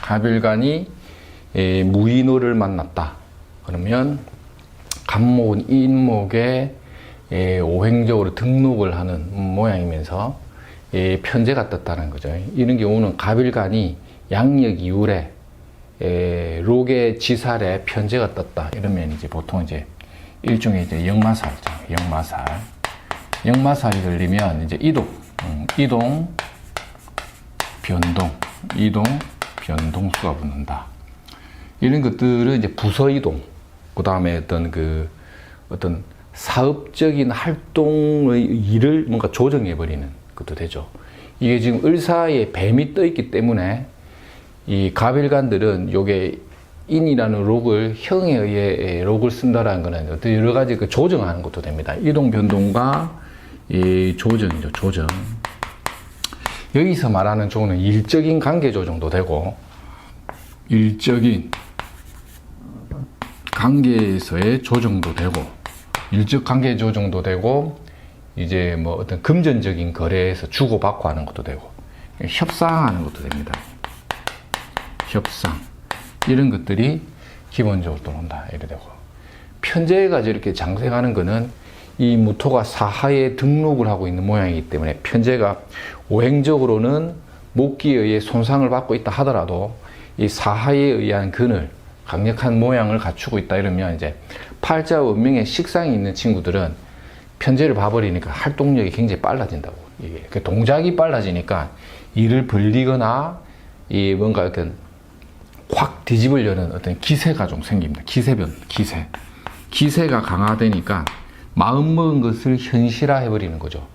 갑일간이 무인호를 만났다. 그러면 갑목은 인목에 오행적으로 등록을 하는 모양이면서 편제가 떴다는 거죠. 이런 경우는 갑일간이 양력 이율에 록의 지살에 편제가 떴다. 이러면 이제 보통 이제 일종의 이제 역마살이죠. 역마살이 걸리면 이제 이동 변동수가 붙는다. 이런 것들은 이제 부서 이동, 그 다음에 어떤 사업적인 활동의 일을 뭔가 조정해버리는 것도 되죠. 이게 지금 을사에 뱀이 떠 있기 때문에 이 갑일간들은 요게 인이라는 록을 형에 의해 록을 쓴다라는 거는 어떤 여러 가지 그 조정하는 것도 됩니다. 이동 변동과 이 조정이죠. 조정. 여기서 말하는 조정은 일적인 관계 조정도 되고, 일적인 관계에서의 조정도 되고, 일적 관계 조정도 되고, 이제 뭐 어떤 금전적인 거래에서 주고받고 하는 것도 되고, 협상하는 것도 됩니다. 협상. 이런 것들이 기본적으로 들어온다. 이래 되고. 편제가 이렇게 장생하는 거는 이 무토가 사하에 등록을 하고 있는 모양이기 때문에 편제가 오행적으로는 목기에 의해 손상을 받고 있다 하더라도 이 사하에 의한 근을 강력한 모양을 갖추고 있다 이러면 이제 팔자 원명에 식상이 있는 친구들은 편제를 봐버리니까 활동력이 굉장히 빨라진다고. 이게 동작이 빨라지니까 일을 벌리거나 이 뭔가 어떤 확 뒤집으려는 어떤 기세가 좀 생깁니다. 기세가 강화되니까 마음 먹은 것을 현실화해 버리는 거죠.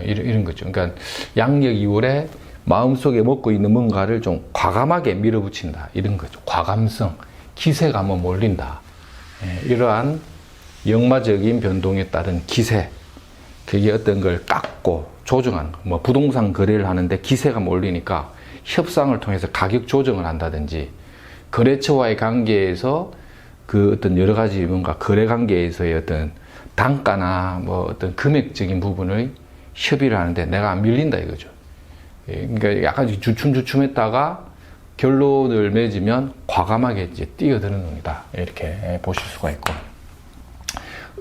이런 거죠. 그러니까 양력 이월에 마음속에 먹고 있는 뭔가를 좀 과감하게 밀어붙인다. 이런 거죠. 과감성, 기세가 한번 몰린다. 이러한 역마적인 변동에 따른 기세, 그게 어떤 걸 깎고 조정하는 거. 뭐 부동산 거래를 하는데 기세가 몰리니까 협상을 통해서 가격 조정을 한다든지, 거래처와의 관계에서 그 어떤 여러 가지 뭔가 거래 관계에서의 어떤 단가나 뭐 어떤 금액적인 부분을 협의를 하는데 내가 안 밀린다 이거죠. 그러니까 약간 주춤주춤했다가 결론을 맺으면 과감하게 이제 뛰어드는 놈이다. 이렇게 보실 수가 있고.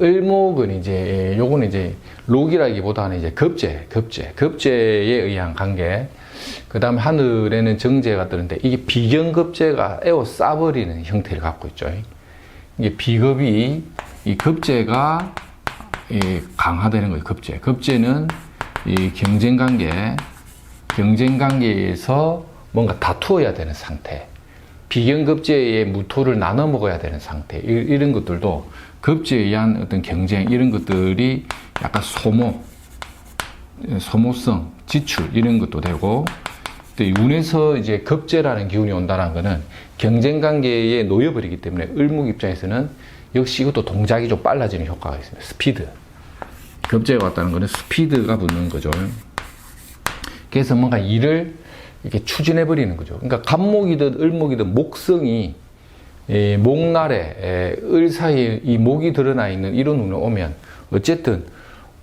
을목은 이제 요거는 이제 록이라기보다는 이제 급제에 의한 관계. 그 다음에 하늘에는 정제가 뜨는데 이게 비견급제가 에워싸버리는 형태를 갖고 있죠. 이게 비급이 이 급제가 강화되는 거예요. 급제는 이 경쟁관계에서 뭔가 다투어야 되는 상태, 비견급제의 무토를 나눠 먹어야 되는 상태, 이런 것들도 급제에 의한 어떤 경쟁, 이런 것들이 약간 소모성, 지출, 이런 것도 되고, 또 운에서 이제 급제라는 기운이 온다는 거는 경쟁 관계에 놓여버리기 때문에 을목 입장에서는 역시 이것도 동작이 좀 빨라지는 효과가 있습니다. 스피드. 급제가 왔다는 거는 스피드가 붙는 거죠. 그래서 뭔가 일을 이렇게 추진해버리는 거죠. 그러니까 갑목이든 을목이든 목성이 목날에 을 사이에 이 목이 드러나 있는 이런 운이 오면 어쨌든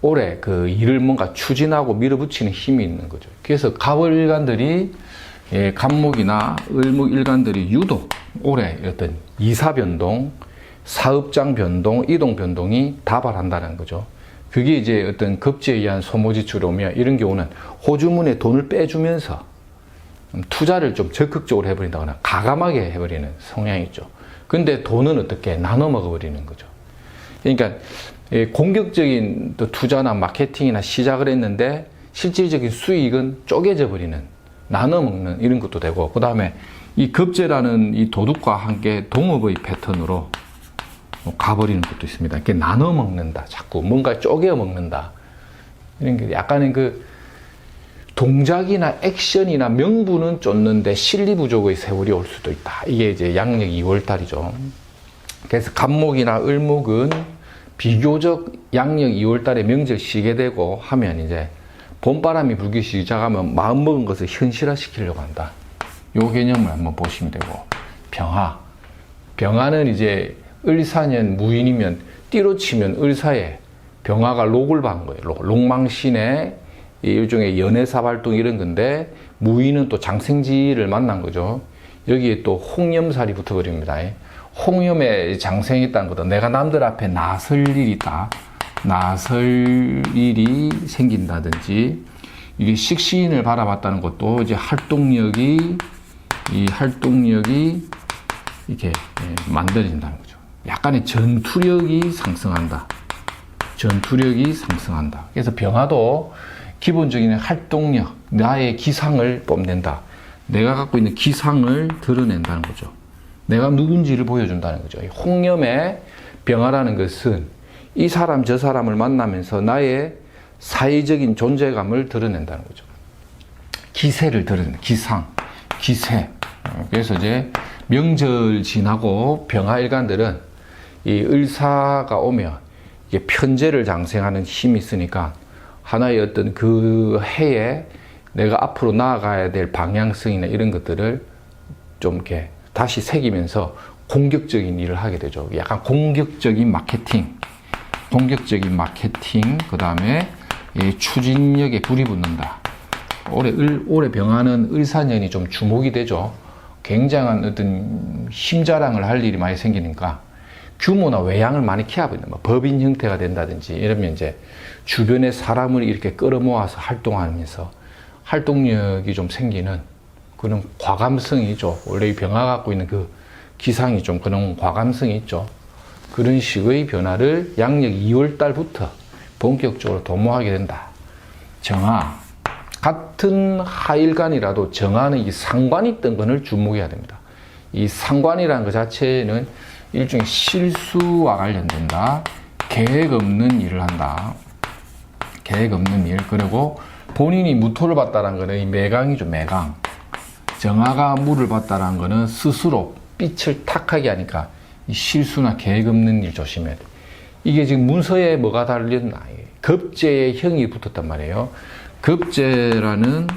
올해 그 일을 뭔가 추진하고 밀어붙이는 힘이 있는 거죠. 그래서 갑을간들이 갑목이나 을목 일간들이 유독 올해 어떤 이사 변동, 사업장 변동, 이동 변동이 다발한다는 거죠. 그게 이제 어떤 급제에 의한 소모 지출이 오면 이런 경우는 호주문에 돈을 빼주면서 투자를 좀 적극적으로 해버린다거나 가감하게 해버리는 성향이 있죠. 근데 돈은 어떻게 나눠 먹어버리는 거죠. 그러니까 공격적인 또 투자나 마케팅이나 시작을 했는데 실질적인 수익은 쪼개져 버리는, 나눠 먹는 이런 것도 되고, 그 다음에 이 급제라는 이 도둑과 함께 동업의 패턴으로 가버리는 것도 있습니다. 이렇게 나눠 먹는다, 자꾸 뭔가 쪼개 먹는다, 이런 게 약간의 그 동작이나 액션이나 명분은 쫓는데 실리 부족의 세월이 올 수도 있다. 이게 이제 양력 2월달이죠. 그래서 갑목이나 을목은 비교적 양력 2월달에 명절 쉬게 되고 하면 이제 봄바람이 불기 시작하면 마음먹은 것을 현실화시키려고 한다. 요 개념을 한번 보시면 되고, 병화는 이제 을사년 무인이면 띠로 치면 을사에 병화가 록을 반 거예요. 록망신의 일종의 연애사발동 이런 건데, 무인은 또 장생지를 만난 거죠. 여기에 또 홍염살이 붙어버립니다. 홍염에 장생했다는 것도 내가 남들 앞에 나설 일이 있다. 나설 일이 생긴다든지, 이게 식신을 바라봤다는 것도 이제 활동력이 이렇게 만들어진다는 거죠. 약간의 전투력이 상승한다. 전투력이 상승한다. 그래서 병화도 기본적인 활동력, 나의 기상을 뽐낸다. 내가 갖고 있는 기상을 드러낸다는 거죠. 내가 누군지를 보여준다는 거죠. 홍염의 병화라는 것은 이 사람 저 사람을 만나면서 나의 사회적인 존재감을 드러낸다는 거죠. 기세를 드러낸다. 기상, 기세. 그래서 이제 명절 지나고 병화일간들은 이 을사가 오면 이게 편재를 장생하는 힘이 있으니까 하나의 어떤 그 해에 내가 앞으로 나아가야 될 방향성이나 이런 것들을 좀 이렇게 다시 새기면서 공격적인 일을 하게 되죠. 약간 공격적인 마케팅, 그 다음에 추진력에 불이 붙는다. 올해 병화는 을사년이 좀 주목이 되죠. 굉장한 어떤 힘자랑을 할 일이 많이 생기니까 규모나 외양을 많이 키워야 뭐 법인 형태가 된다든지 이러면 이제 주변에 사람을 이렇게 끌어모아서 활동하면서 활동력이 좀 생기는 그런 과감성이죠. 원래 이 병화 갖고 있는 그 기상이 좀 그런 과감성이 있죠. 그런 식의 변화를 양력 2월 달부터 본격적으로 도모하게 된다. 정화. 같은 하일간이라도 정화는 이 상관이 있던 것을 주목해야 됩니다. 이 상관이라는 것 자체는 일종의 실수와 관련된다. 계획 없는 일을 한다. 계획 없는 일. 그리고 본인이 무토를 봤다는 것은 이 매강이죠. 매강. 정화가 물을 봤다는 것은 스스로 빛을 탁하게 하니까 이 실수나 계획 없는 일 조심해야 돼. 이게 지금 문서에 뭐가 달렸나? 급제의 형이 붙었단 말이에요. 급제라는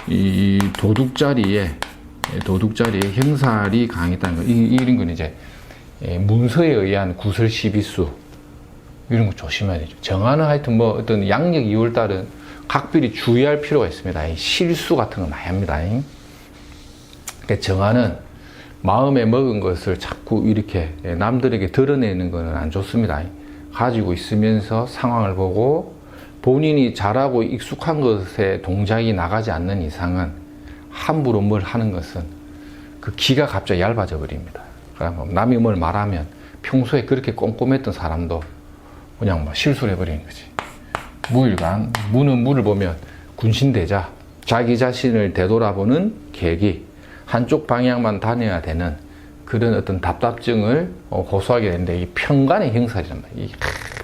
이 도둑자리에 형살이 강했다는 거. 이런 건 이제 문서에 의한 구설 시비수 이런 거 조심해야 되죠. 정화는 하여튼 뭐 어떤 양력 2월 달은 각별히 주의할 필요가 있습니다. 실수 같은 거 많이 합니다. 그러니까 정화는 마음에 먹은 것을 자꾸 이렇게 남들에게 드러내는 것은 안 좋습니다. 가지고 있으면서 상황을 보고 본인이 잘하고 익숙한 것에 동작이 나가지 않는 이상은 함부로 뭘 하는 것은 그 기가 갑자기 얇아져 버립니다. 남이 뭘 말하면 평소에 그렇게 꼼꼼했던 사람도 그냥 막 실수를 해버리는 거지. 무일간, 무는 물을 보면 군신대자, 자기 자신을 되돌아보는 계기, 한쪽 방향만 다녀야 되는 그런 어떤 답답증을 호소하게 되는데, 이 편관의 형살이란 말이에요. 이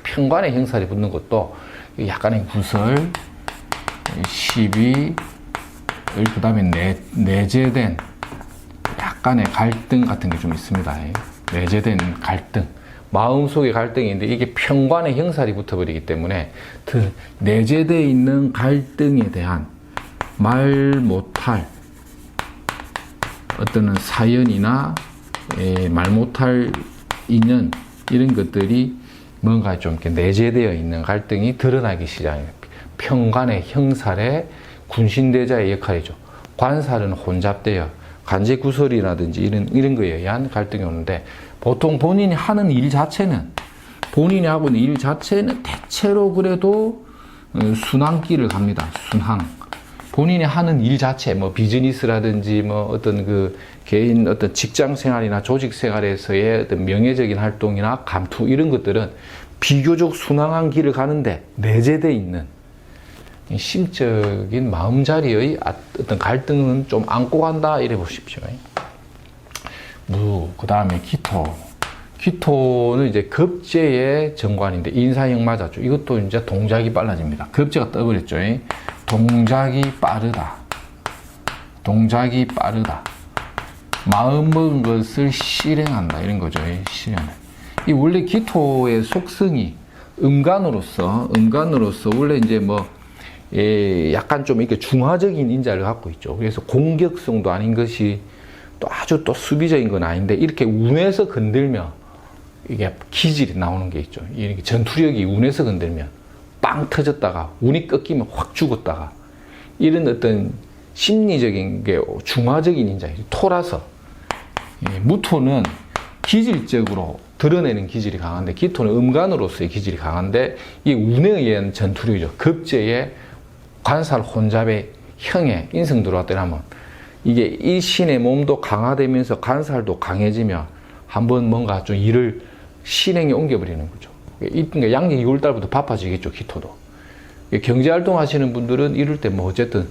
편관의 형살이 붙는 것도 약간의 구설, 시비, 그 다음에 내재된 약간의 갈등 같은 게 좀 있습니다. 내재된 갈등. 마음속의 갈등인데 이게 편관의 형살이 붙어버리기 때문에 그 내재되어 있는 갈등에 대한 말 못할 어떤 사연이나 말 못할 인연 이런 것들이 뭔가 좀 이렇게 내재되어 있는 갈등이 드러나기 시작해요. 편관의 형살의 군신대자의 역할이죠. 관살은 혼잡되어 간제구설이라든지 이런 거에 의한 갈등이 오는데, 보통 본인이 하는 일 자체는, 본인이 하고 있는 일 자체는 대체로 그래도 순항길을 갑니다. 순항. 본인이 하는 일 자체, 뭐 비즈니스라든지 뭐 어떤 그 개인 어떤 직장 생활이나 조직 생활에서의 어떤 명예적인 활동이나 감투 이런 것들은 비교적 순항한 길을 가는데 내재되어 있는 심적인 마음자리의 어떤 갈등은 좀 안고 간다 이래 보십시오. 무, 그 다음에 기토. 기토는 이제 급제의 정관인데 인사형 맞았죠. 이것도 이제 동작이 빨라집니다. 급제가 떠버렸죠. 동작이 빠르다. 동작이 빠르다. 마음 먹은 것을 실행한다. 이런 거죠. 실행. 이 원래 기토의 속성이 음간으로서 원래 이제 뭐 약간 좀 이렇게 중화적인 인자를 갖고 있죠. 그래서 공격성도 아닌 것이 또 아주 또 수비적인 건 아닌데, 이렇게 운에서 건들면 이게 기질이 나오는 게 있죠. 이렇게 전투력이 운에서 건들면 빵 터졌다가 운이 꺾이면 확 죽었다가 이런 어떤 심리적인 게 중화적인 인자, 토라서. 무토는 기질적으로 드러내는 기질이 강한데, 기토는 음간으로서의 기질이 강한데, 이 운에 의한 전투력이죠. 급제에 관살 혼잡의 형에 인성 들어왔더니 하면, 이게 이 신의 몸도 강화되면서 관살도 강해지며, 한번 뭔가 좀 일을 실행에 옮겨버리는 거죠. 그러니까 양력 2월달부터 바빠지겠죠, 기토도. 경제활동 하시는 분들은 이럴 때 뭐 어쨌든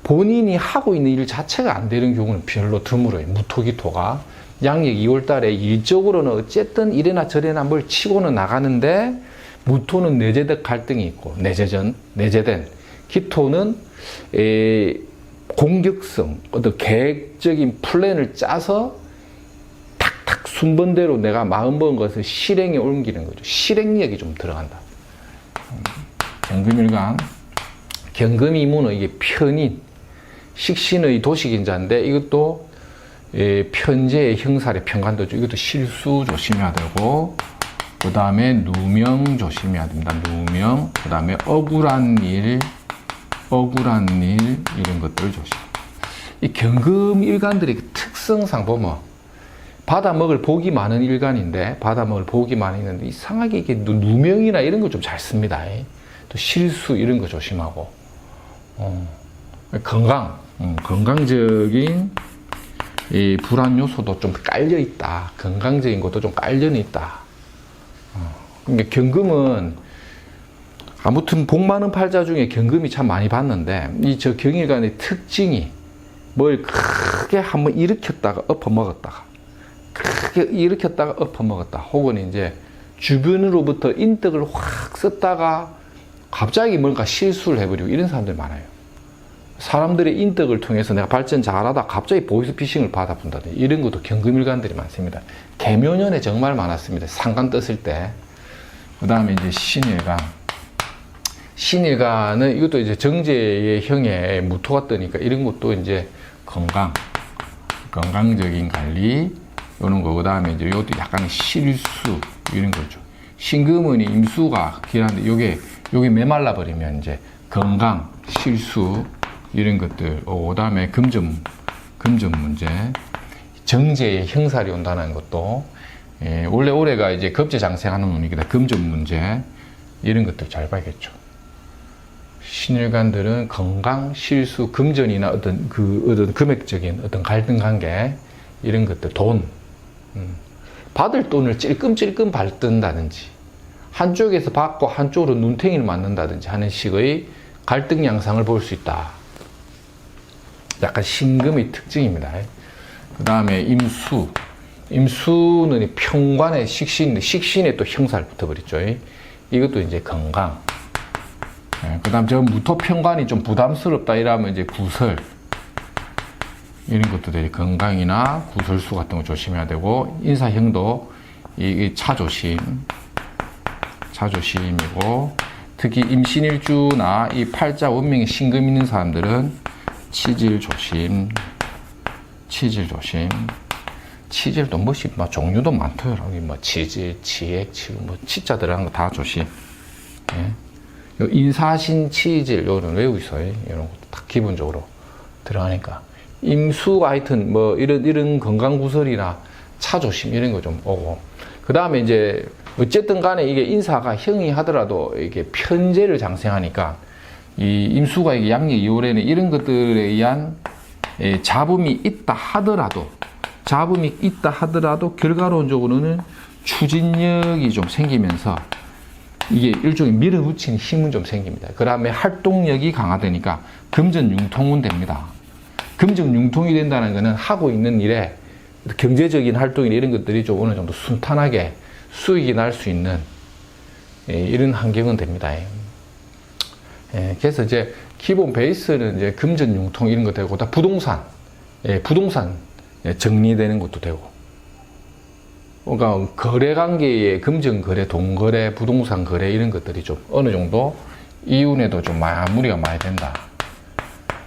본인이 하고 있는 일 자체가 안 되는 경우는 별로 드물어요. 무토기토가. 양력 2월달에 일적으로는 어쨌든 이래나 저래나 뭘 치고는 나가는데, 무토는 내재적 갈등이 있고, 내재된. 기토는 공격성, 어떤 계획적인 플랜을 짜서 탁탁 순번대로 내가 마음먹은 것을 실행에 옮기는 거죠. 실행력이 좀 들어간다. 경금일간. 경금이문은 이게 편인, 식신의 도식인자인데, 이것도 편제의 형살의 편관도죠. 이것도 실수 조심해야 되고, 그 다음에 누명 조심해야 됩니다. 누명. 그 다음에 억울한 일, 이런 것들을 조심. 이 경금 일간들의 특성상 보면, 받아먹을 복이 많은 일간인데, 받아먹을 복이 많이 있는데, 이상하게 이게 누명이나 이런 거 좀 잘 씁니다. 또 실수 이런 거 조심하고, 건강적인 이 불안 요소도 좀 깔려 있다. 건강적인 것도 좀 깔려 있다. 그러니까 경금은 아무튼 복 많은 팔자 중에 경금이 참 많이 봤는데, 이 저 경일간의 특징이 뭘 크게 한번 일으켰다가 엎어먹었다가, 크게 일으켰다가 엎어먹었다. 혹은 이제 주변으로부터 인덕을 확 썼다가 갑자기 뭔가 실수를 해버리고 이런 사람들이 많아요. 사람들의 인덕을 통해서 내가 발전 잘하다 갑자기 보이스피싱을 받아본다든지 이런 것도 경금일간들이 많습니다. 계묘년에 정말 많았습니다. 상간 떴을 때. 그 다음에 이제 신일간. 신일간은 이것도 이제 정제의 형에 무토가 뜨니까 이런 것도 이제 건강적인 관리, 이런 거. 그 다음에 이제 이것도 약간의 실수, 이런 거죠. 신금은 임수가 길한데, 요게 메말라 버리면 이제 건강, 실수, 이런 것들. 그 다음에 금전 문제, 정제의 형살이 온다는 것도, 원래 올해가 이제 급제장생하는 운이기다. 금전 문제, 이런 것들 잘 봐야겠죠. 신일간들은 건강, 실수, 금전이나 어떤 금액적인 어떤 갈등 관계, 이런 것들, 돈, 받을 돈을 찔끔찔끔 받든다든지, 한쪽에서 받고 한쪽으로 눈탱이를 맞는다든지 하는 식의 갈등 양상을 볼 수 있다. 약간 신금의 특징입니다. 그 다음에 임수. 임수는 평관의 식신인데, 식신에 또 형살 붙어버렸죠. 이것도 이제 건강. 그 다음 저 무토평관이 좀 부담스럽다 이러면 이제 구설. 이런 것도 되게 건강이나 구설수 같은 거 조심해야 되고, 인사형도 이 차조심이고, 특히 임신일주나 이 팔자 원명에 신금 있는 사람들은 치질 조심. 치질도 막 종류도 많더라. 여기 뭐 치질, 치액, 뭐 치자 들어간 거 다 조심. 예. 인사신, 치질, 요런 외우고 있어요. 이런 것도 다 기본적으로 들어가니까. 임수가 하여튼 뭐 이런 건강구설이나 차조심 이런 거 좀 오고. 그 다음에 이제 어쨌든 간에 이게 인사가 형이 하더라도 이게 편제를 장생하니까 이 임수가 이게 양력 2월에는 이런 것들에 의한 잡음이 있다 하더라도 결과론적으로는 추진력이 좀 생기면서 이게 일종의 밀어붙이는 힘은 좀 생깁니다. 그 다음에 활동력이 강화되니까 금전융통은 됩니다. 금전융통이 된다는 것은 하고 있는 일에 경제적인 활동이나 이런 것들이 좀 어느 정도 순탄하게 수익이 날 수 있는 이런 환경은 됩니다. 그래서 이제 기본 베이스는 이제 금전융통 이런 거 되고, 다 부동산 정리되는 것도 되고, 그러니까 거래 관계에 금전 거래, 돈 거래, 부동산 거래 이런 것들이 좀 어느 정도 이운에도 좀 마무리가 많이 된다.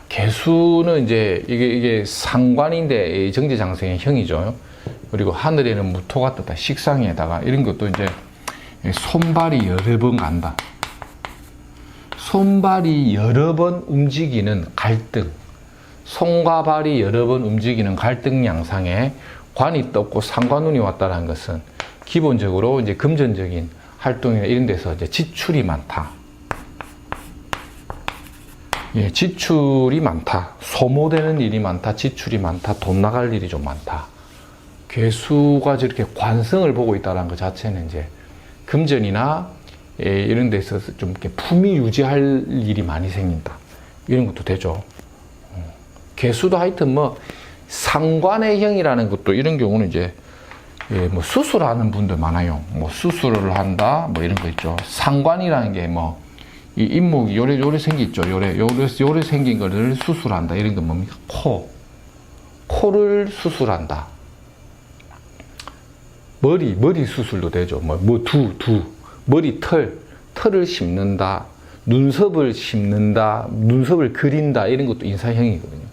개수는 이제 이게 상관인데 정제장생의 형이죠. 그리고 하늘에는 무토가 떴다. 식상에다가 이런 것도 이제 손발이 여러 번 간다. 손발이 여러 번 움직이는 갈등, 손과 발이 여러 번 움직이는 갈등 양상에 관이 떴고 상관운이 왔다는 것은 기본적으로 이제 금전적인 활동이나 이런 데서 이제 지출이 많다. 예, 지출이 많다. 소모되는 일이 많다. 지출이 많다. 돈 나갈 일이 좀 많다. 괴수가 저렇게 관성을 보고 있다는 것 자체는 이제 금전이나 예, 이런 데서 좀 이렇게 품위 유지할 일이 많이 생긴다. 이런 것도 되죠. 괴수도 하여튼 뭐 상관의 형이라는 것도 이런 경우는 이제 예, 뭐 수술하는 분들 많아요. 뭐 수술을 한다, 뭐 이런 거 있죠. 상관이라는 게 뭐 이 잇목이 요래 생기죠. 요래 생긴 거를 수술한다. 이런 건 뭡니까? 코를 수술한다. 머리 수술도 되죠. 머리 털을 심는다. 눈썹을 심는다. 눈썹을 그린다. 이런 것도 인사형이거든요.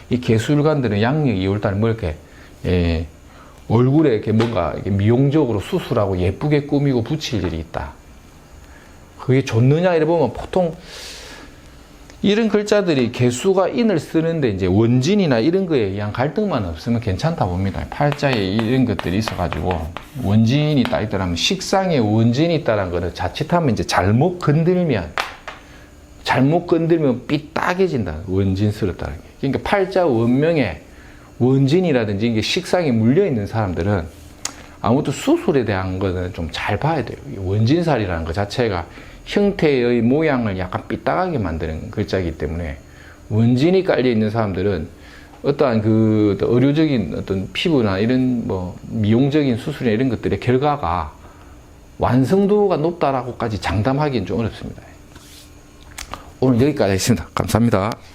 이 개술관들은 양력 2월달에 뭐 이렇게, 예, 얼굴에 이렇게 뭔가 이렇게 미용적으로 수술하고 예쁘게 꾸미고 붙일 일이 있다. 그게 좋느냐, 이래 보면 보통 이런 글자들이 개수가 인을 쓰는데 이제 원진이나 이런 거에 의한 갈등만 없으면 괜찮다 봅니다. 팔자에 이런 것들이 있어가지고 원진이 딱 있더라면 식상에 원진이 있다는 거는 자칫하면 이제 잘못 건들면 삐딱해진다. 원진스럽다는 게. 그러니까 팔자 원명에 원진이라든지 이게 식상에 물려있는 사람들은 아무튼 수술에 대한 거는 좀 잘 봐야 돼요. 원진살이라는 것 자체가 형태의 모양을 약간 삐딱하게 만드는 글자이기 때문에 원진이 깔려있는 사람들은 어떠한 그 의료적인 어떤 피부나 이런 뭐 미용적인 수술이나 이런 것들의 결과가 완성도가 높다라고까지 장담하기는 좀 어렵습니다. 오늘 여기까지 하겠습니다. 감사합니다.